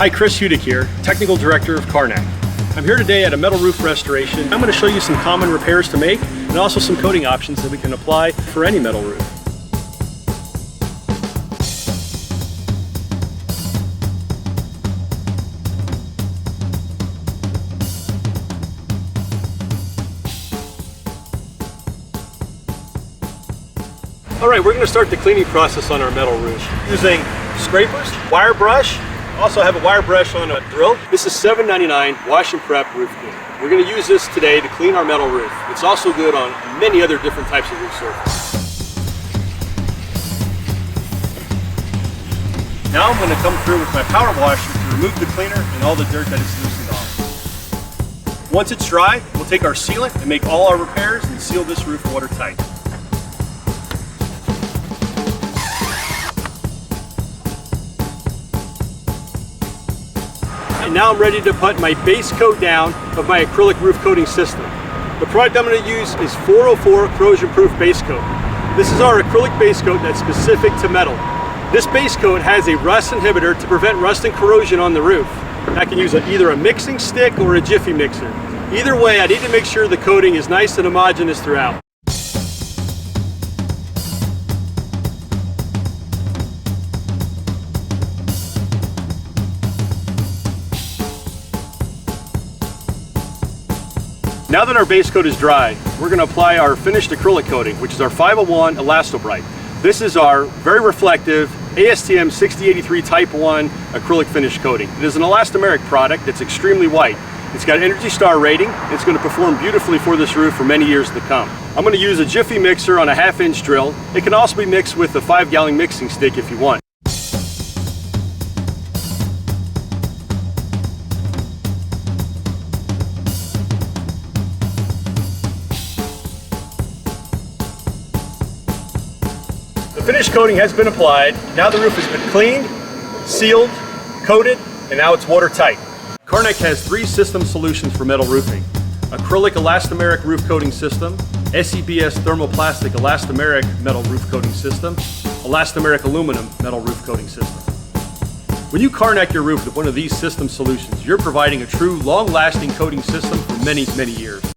Hi, Chris HUETTIG here, Technical Director of KARNAK. I'm here today at a metal roof restoration. I'm going to show you some common repairs to make and also some coating options that we can apply for any metal roof. Alright, we're going to start the cleaning process on our metal roof using scrapers, wire brush. Also have a wire brush on a drill. This is $7.99 Wash and Prep Roof Cleaner. We're going to use this today to clean our metal roof. It's also good on many other different types of roof surfaces. Now I'm going to come through with my power washer to remove the cleaner and all the dirt that is loosened off. Once it's dry, we'll take our sealant and make all our repairs and seal this roof watertight. And now I'm ready to put my base coat down of my acrylic roof coating system. The product I'm going to use is 404 corrosion proof base coat. This is our acrylic base coat that's specific to metal. This base coat has a rust inhibitor to prevent rust and corrosion on the roof. I can use either a mixing stick or a jiffy mixer. Either way, I need to make sure the coating is nice and homogeneous throughout. Now that our base coat is dry, we're going to apply our finished acrylic coating, which is our 501 ELASTOMERIC. This is our very reflective ASTM 6083 Type 1 acrylic finish coating. It is an elastomeric product that's extremely white. It's got an ENERGY STAR rating. It's going to perform beautifully for this roof for many years to come. I'm going to use a jiffy mixer on a 1/2-inch drill. It can also be mixed with a 5-gallon mixing stick if you want. The finished coating has been applied. Now the roof has been cleaned, sealed, coated, and now it's watertight. KARNAK has 3 system solutions for metal roofing: acrylic elastomeric roof coating system, SEBS thermoplastic elastomeric metal roof coating system, elastomeric aluminum metal roof coating system. When you KARNAK your roof with one of these system solutions, you're providing a true long-lasting coating system for many, many years.